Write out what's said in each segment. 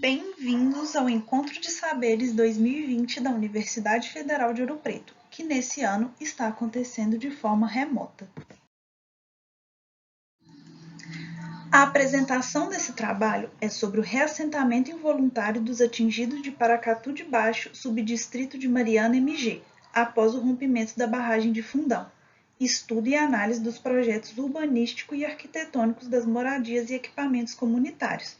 Bem-vindos ao Encontro de Saberes 2020 da Universidade Federal de Ouro Preto, que nesse ano está acontecendo de forma remota. A apresentação desse trabalho é sobre o reassentamento involuntário dos atingidos de Paracatu de Baixo, subdistrito de Mariana MG, após o rompimento da barragem de Fundão. Estudo e análise dos projetos urbanísticos e arquitetônicos das moradias e equipamentos comunitários.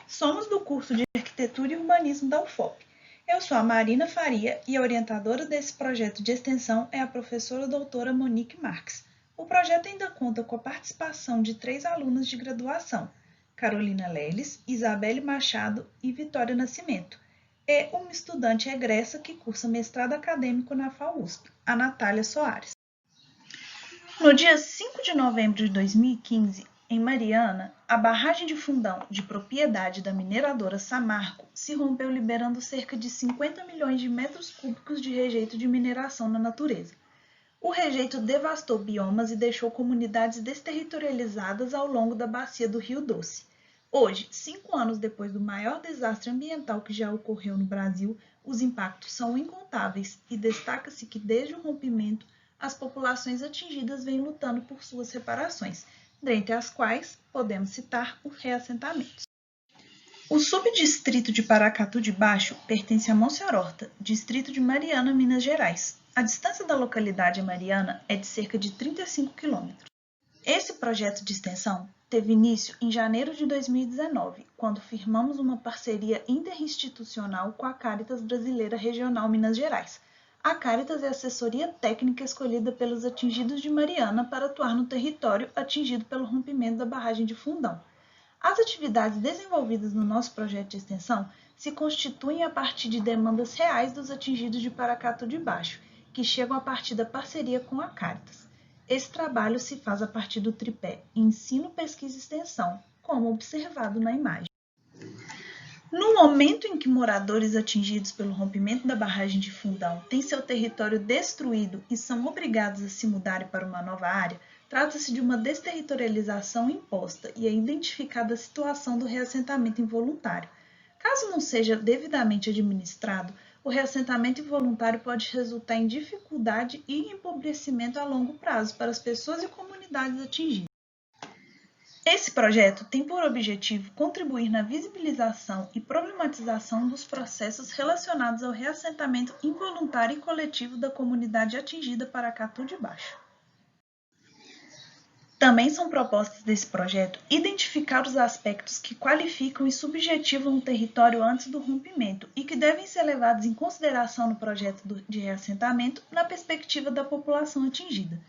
Somos do curso de Arquitetura e Urbanismo da UFOP. Eu sou a Marina Faria e a orientadora desse projeto de extensão é a professora doutora Monique Marques. O projeto ainda conta com a participação de 3 alunas de graduação, Carolina Leles, Isabelle Machado e Vitória Nascimento, e uma estudante egressa que cursa mestrado acadêmico na FAUSP, a Natália Soares. No dia 5 de novembro de 2015, em Mariana, a barragem de Fundão, de propriedade da mineradora Samarco, se rompeu liberando cerca de 50 milhões de metros cúbicos de rejeito de mineração na natureza. O rejeito devastou biomas e deixou comunidades desterritorializadas ao longo da bacia do Rio Doce. Hoje, 5 anos depois do maior desastre ambiental que já ocorreu no Brasil, os impactos são incontáveis e destaca-se que desde o rompimento, as populações atingidas vêm lutando por suas reparações, dentre as quais podemos citar os reassentamentos. O subdistrito de Paracatu de Baixo pertence a Monsenhor Horta, distrito de Mariana, Minas Gerais. A distância da localidade a Mariana é de cerca de 35 quilômetros. Esse projeto de extensão teve início em janeiro de 2019, quando firmamos uma parceria interinstitucional com a Cáritas Brasileira Regional Minas Gerais. A Cáritas é a assessoria técnica escolhida pelos atingidos de Mariana para atuar no território atingido pelo rompimento da barragem de Fundão. As atividades desenvolvidas no nosso projeto de extensão se constituem a partir de demandas reais dos atingidos de Paracatu de Baixo, que chegam a partir da parceria com a Cáritas. Esse trabalho se faz a partir do tripé ensino, pesquisa e extensão, como observado na imagem. No momento em que moradores atingidos pelo rompimento da barragem de Fundão têm seu território destruído e são obrigados a se mudarem para uma nova área, trata-se de uma desterritorialização imposta e é identificada a situação do reassentamento involuntário. Caso não seja devidamente administrado, o reassentamento involuntário pode resultar em dificuldade e empobrecimento a longo prazo para as pessoas e comunidades atingidas. Esse projeto tem por objetivo contribuir na visibilização e problematização dos processos relacionados ao reassentamento involuntário e coletivo da comunidade atingida Paracatu de Baixo. Também são propostas desse projeto identificar os aspectos que qualificam e subjetivam o território antes do rompimento e que devem ser levados em consideração no projeto de reassentamento na perspectiva da população atingida.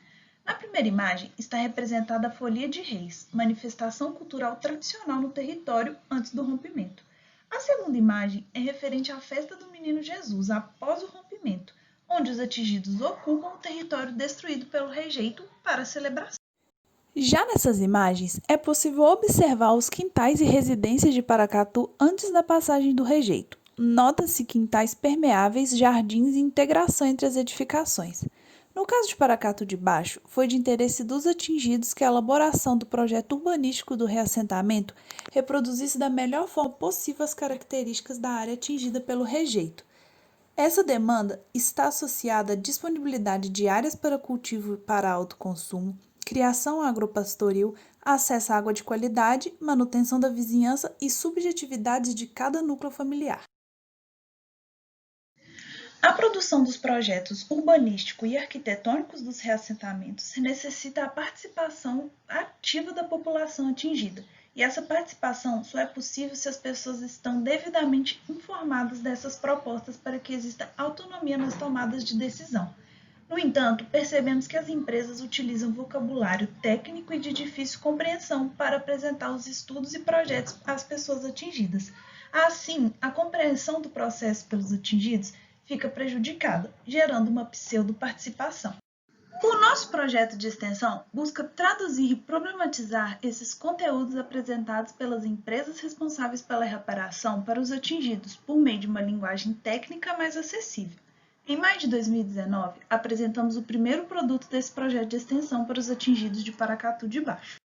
Na primeira imagem está representada a Folia de Reis, manifestação cultural tradicional no território antes do rompimento. A segunda imagem é referente à festa do Menino Jesus após o rompimento, onde os atingidos ocupam o território destruído pelo rejeito para a celebração. Já nessas imagens, é possível observar os quintais e residências de Paracatu antes da passagem do rejeito. Nota-se quintais permeáveis, jardins e integração entre as edificações. No caso de Paracatu de Baixo, foi de interesse dos atingidos que a elaboração do projeto urbanístico do reassentamento reproduzisse da melhor forma possível as características da área atingida pelo rejeito. Essa demanda está associada à disponibilidade de áreas para cultivo e para autoconsumo, criação agropastoril, acesso à água de qualidade, manutenção da vizinhança e subjetividades de cada núcleo familiar. A produção dos projetos urbanístico e arquitetônicos dos reassentamentos necessita a participação ativa da população atingida, e essa participação só é possível se as pessoas estão devidamente informadas dessas propostas para que exista autonomia nas tomadas de decisão. No entanto, percebemos que as empresas utilizam vocabulário técnico e de difícil compreensão para apresentar os estudos e projetos às pessoas atingidas. Assim, a compreensão do processo pelos atingidos fica prejudicada, gerando uma pseudo-participação. O nosso projeto de extensão busca traduzir e problematizar esses conteúdos apresentados pelas empresas responsáveis pela reparação para os atingidos por meio de uma linguagem técnica mais acessível. Em maio de 2019, apresentamos o primeiro produto desse projeto de extensão para os atingidos de Paracatu de Baixo.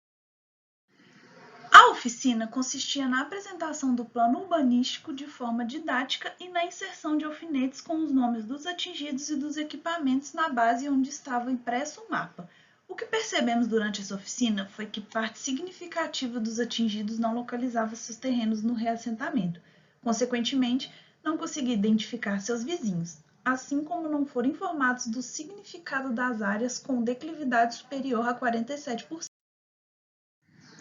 A oficina consistia na apresentação do plano urbanístico de forma didática e na inserção de alfinetes com os nomes dos atingidos e dos equipamentos na base onde estava impresso o mapa. O que percebemos durante essa oficina foi que parte significativa dos atingidos não localizava seus terrenos no reassentamento. Consequentemente, não conseguia identificar seus vizinhos, assim como não foram informados do significado das áreas com declividade superior a 47%.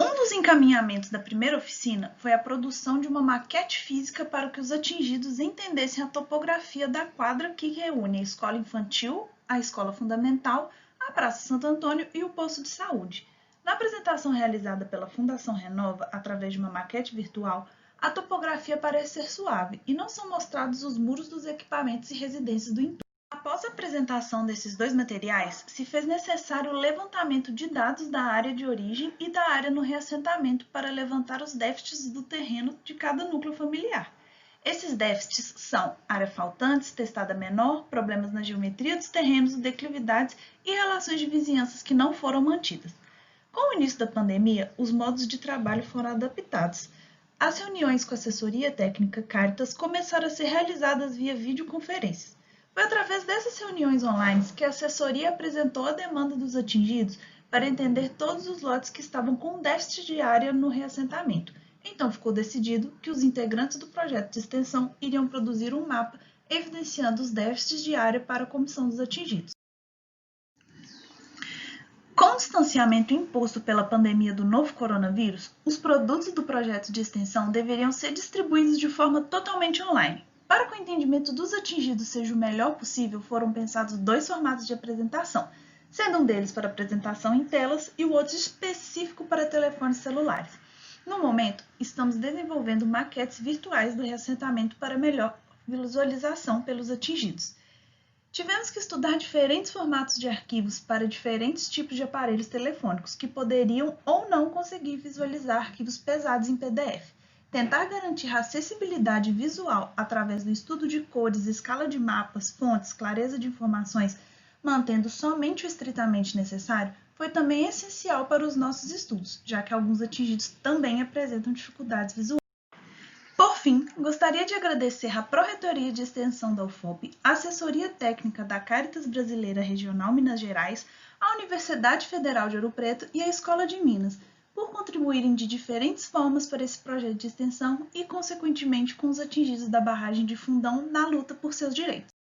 Um dos encaminhamentos da primeira oficina foi a produção de uma maquete física para que os atingidos entendessem a topografia da quadra que reúne a escola infantil, a escola fundamental, a Praça Santo Antônio e o posto de saúde. Na apresentação realizada pela Fundação Renova, através de uma maquete virtual, a topografia parece ser suave e não são mostrados os muros dos equipamentos e residências do entorno. Após a apresentação desses dois materiais, se fez necessário o levantamento de dados da área de origem e da área no reassentamento para levantar os déficits do terreno de cada núcleo familiar. Esses déficits são área faltantes, testada menor, problemas na geometria dos terrenos, declividades e relações de vizinhanças que não foram mantidas. Com o início da pandemia, os modos de trabalho foram adaptados. As reuniões com a assessoria técnica Caritas começaram a ser realizadas via videoconferências. Foi através dessas reuniões online que a assessoria apresentou a demanda dos atingidos para entender todos os lotes que estavam com déficit de área no reassentamento. Então ficou decidido que os integrantes do projeto de extensão iriam produzir um mapa evidenciando os déficits de área para a comissão dos atingidos. Com o distanciamento imposto pela pandemia do novo coronavírus, os produtos do projeto de extensão deveriam ser distribuídos de forma totalmente online. Para que o entendimento dos atingidos seja o melhor possível, foram pensados dois formatos de apresentação, sendo um deles para apresentação em telas e o outro específico para telefones celulares. No momento, estamos desenvolvendo maquetes virtuais do reassentamento para melhor visualização pelos atingidos. Tivemos que estudar diferentes formatos de arquivos para diferentes tipos de aparelhos telefônicos que poderiam ou não conseguir visualizar arquivos pesados em PDF. Tentar garantir a acessibilidade visual através do estudo de cores, escala de mapas, fontes, clareza de informações, mantendo somente o estritamente necessário, foi também essencial para os nossos estudos, já que alguns atingidos também apresentam dificuldades visuais. Por fim, gostaria de agradecer à Pró-Reitoria de Extensão da UFOP, a Assessoria Técnica da Caritas Brasileira Regional Minas Gerais, a Universidade Federal de Ouro Preto e a Escola de Minas, por contribuírem de diferentes formas para esse projeto de extensão e, consequentemente, com os atingidos da barragem de Fundão na luta por seus direitos.